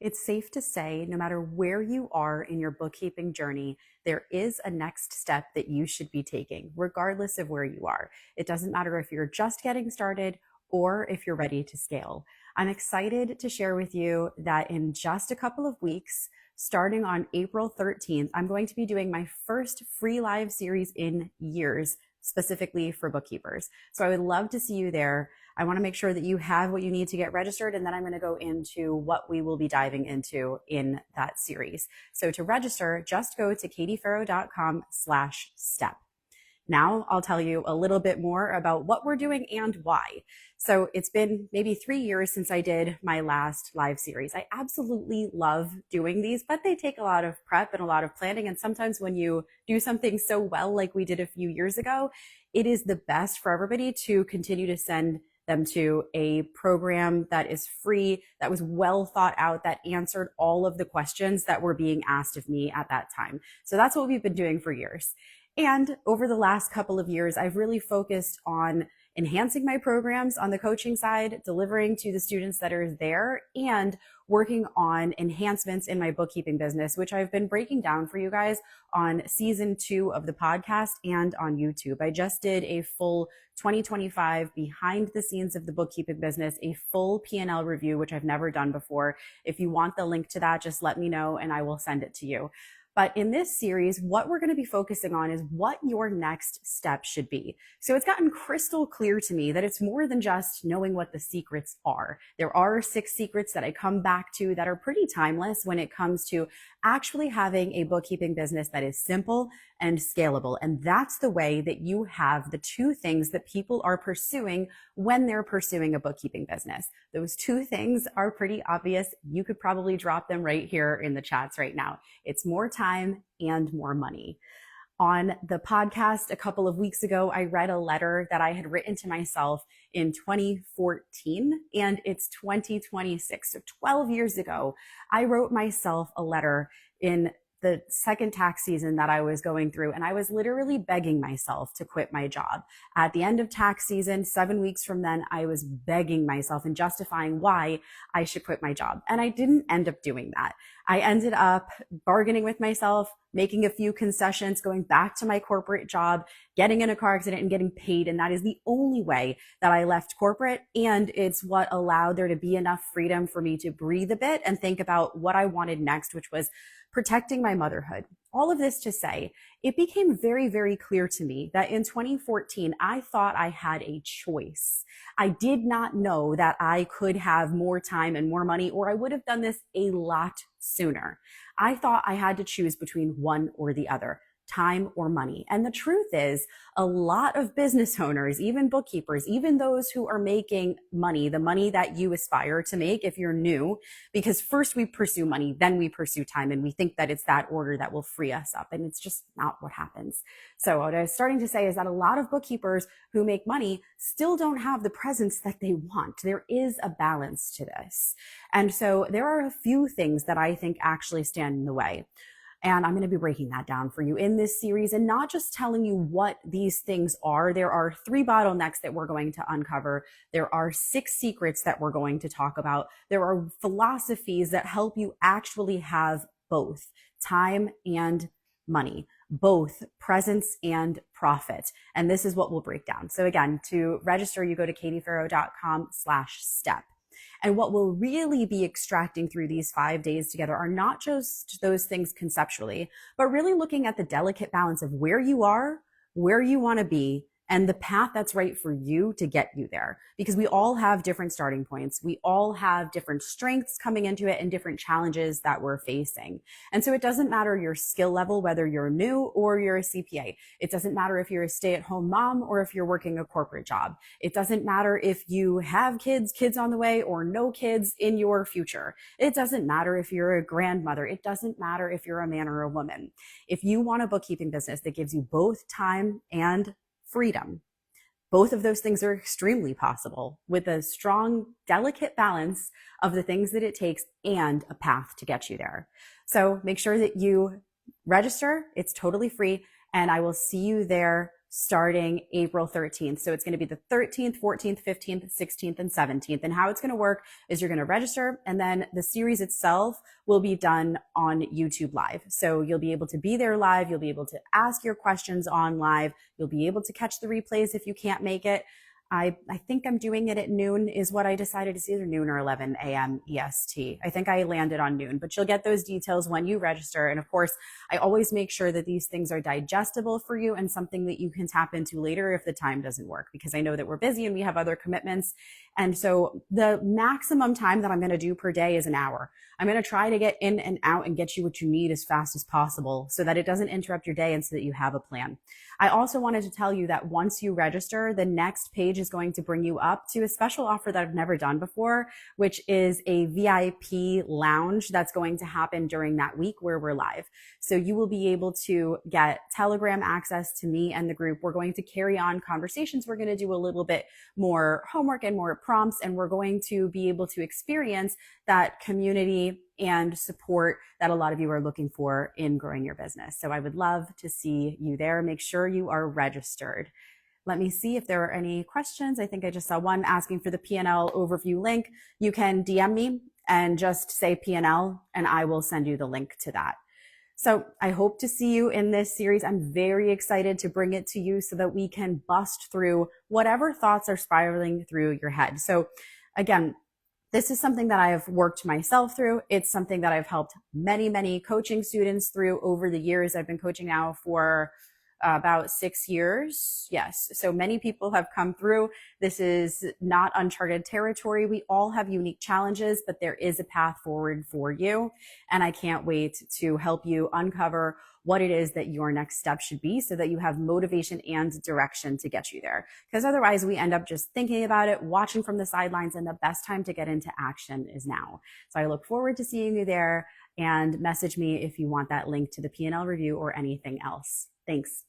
It's safe to say, no matter where you are in your bookkeeping journey, there is a next step that you should be taking, regardless of where you are. It doesn't matter if you're just getting started or if you're ready to scale. I'm excited to share with you that in just a couple of weeks, starting on April 13th, I'm going to be doing my first free live series in years, specifically for bookkeepers. So I would love to see you there. I want to make sure that you have what you need to get registered, and then I'm going to go into what we will be diving into in that series. So to register, just go to katiefarrow.com/step. Now I'll tell you a little bit more about what we're doing and why. So it's been maybe 3 years since I did my last live series. I absolutely love doing these, but they take a lot of prep and a lot of planning. And sometimes when you do something so well, like we did a few years ago, it is the best for everybody to continue to send them to a program that is free, that was well thought out, that answered all of the questions that were being asked of me at that time. So that's what we've been doing for years. And over the last couple of years, I've really focused on enhancing my programs on the coaching side, delivering to the students that are there, and working on enhancements in my bookkeeping business, which I've been breaking down for you guys on season 2 of the podcast and on YouTube. I just did a full 2025 behind the scenes of the bookkeeping business, a full P&L review, which I've never done before. If you want the link to that, just let me know and I will send it to you. But in this series, what we're going to be focusing on is what your next step should be. So it's gotten crystal clear to me that it's more than just knowing what the secrets are. There are 6 secrets that I come back to that are pretty timeless when it comes to actually having a bookkeeping business that is simple and scalable. And that's the way that you have the 2 things that people are pursuing when they're pursuing a bookkeeping business. Those 2 things are pretty obvious. You could probably drop them right here in the chats right now. It's more time and more money. On the podcast a couple of weeks ago, I read a letter that I had written to myself in 2014, and it's 2026. So 12 years ago, I wrote myself a letter in the second tax season that I was going through, and I was literally begging myself to quit my job. At the end of tax season, 7 weeks from then, I was begging myself and justifying why I should quit my job. And I didn't end up doing that. I ended up bargaining with myself, making a few concessions, going back to my corporate job, getting in a car accident and getting paid. And that is the only way that I left corporate. And it's what allowed there to be enough freedom for me to breathe a bit and think about what I wanted next, which was protecting my motherhood. All of this to say, it became very, very clear to me that in 2014, I thought I had a choice. I did not know that I could have more time and more money, or I would have done this a lot sooner. I thought I had to choose between one or the other, time or money. And the truth is, a lot of business owners, even bookkeepers, even those who are making money, the money that you aspire to make if you're new, because first we pursue money, then we pursue time, and we think that it's that order that will free us up. And it's just not what happens. So what I was starting to say is that a lot of bookkeepers who make money still don't have the presence that they want. There is a balance to this. And so there are a few things that I think actually stand in the way. And I'm going to be breaking that down for you in this series, and not just telling you what these things are. There are 3 bottlenecks that we're going to uncover. There are 6 secrets that we're going to talk about. There are philosophies that help you actually have both time and money, both presence and profit. And this is what we'll break down. So again, to register, you go to katiefarrow.com/step. And what we'll really be extracting through these 5 days together are not just those things conceptually, but really looking at the delicate balance of where you are, where you want to be, and the path that's right for you to get you there. Because we all have different starting points. We all have different strengths coming into it and different challenges that we're facing. And so it doesn't matter your skill level, whether you're new or you're a CPA. It doesn't matter if you're a stay-at-home mom or if you're working a corporate job. It doesn't matter if you have kids on the way, or no kids in your future. It doesn't matter if you're a grandmother. It doesn't matter if you're a man or a woman. If you want a bookkeeping business that gives you both time and freedom, both of those things are extremely possible with a strong, delicate balance of the things that it takes and a path to get you there. So make sure that you register. It's totally free. And I will see you there starting April 13th. So it's going to be the 13th, 14th, 15th, 16th, and 17th. And how it's going to work is you're going to register, and then the series itself will be done on YouTube Live. So you'll be able to be there live. You'll be able to ask your questions on live. You'll be able to catch the replays if you can't make it. I think I'm doing it at noon is what I decided. It's either noon or 11 a.m. EST. I think I landed on noon, but you'll get those details when you register. And of course, I always make sure that these things are digestible for you and something that you can tap into later if the time doesn't work, because I know that we're busy and we have other commitments. And so the maximum time that I'm going to do per day is an hour. I'm going to try to get in and out and get you what you need as fast as possible so that it doesn't interrupt your day and so that you have a plan. I also wanted to tell you that once you register, the next page is going to bring you up to a special offer that I've never done before, which is a VIP lounge that's going to happen during that week where we're live. So you will be able to get Telegram access to me and the group. We're going to carry on conversations. We're going to do a little bit more homework and more prompts, and we're going to be able to experience that community and support that a lot of you are looking for in growing your business. So I would love to see you there. Make sure you are registered. Let me see if there are any questions. I think I just saw one asking for the P&L overview link. You can DM me and just say P&L, and I will send you the link to that. So I hope to see you in this series. I'm very excited to bring it to you so that we can bust through whatever thoughts are spiraling through your head. So again, this is something that I have worked myself through. It's something that I've helped many, many coaching students through over the years. I've been coaching now for about 6 years. Yes. So many people have come through. This is not uncharted territory. We all have unique challenges, but there is a path forward for you. And I can't wait to help you uncover what it is that your next step should be so that you have motivation and direction to get you there. Because otherwise we end up just thinking about it, watching from the sidelines, and the best time to get into action is now. So I look forward to seeing you there, and message me if you want that link to the P&L review or anything else. Thanks.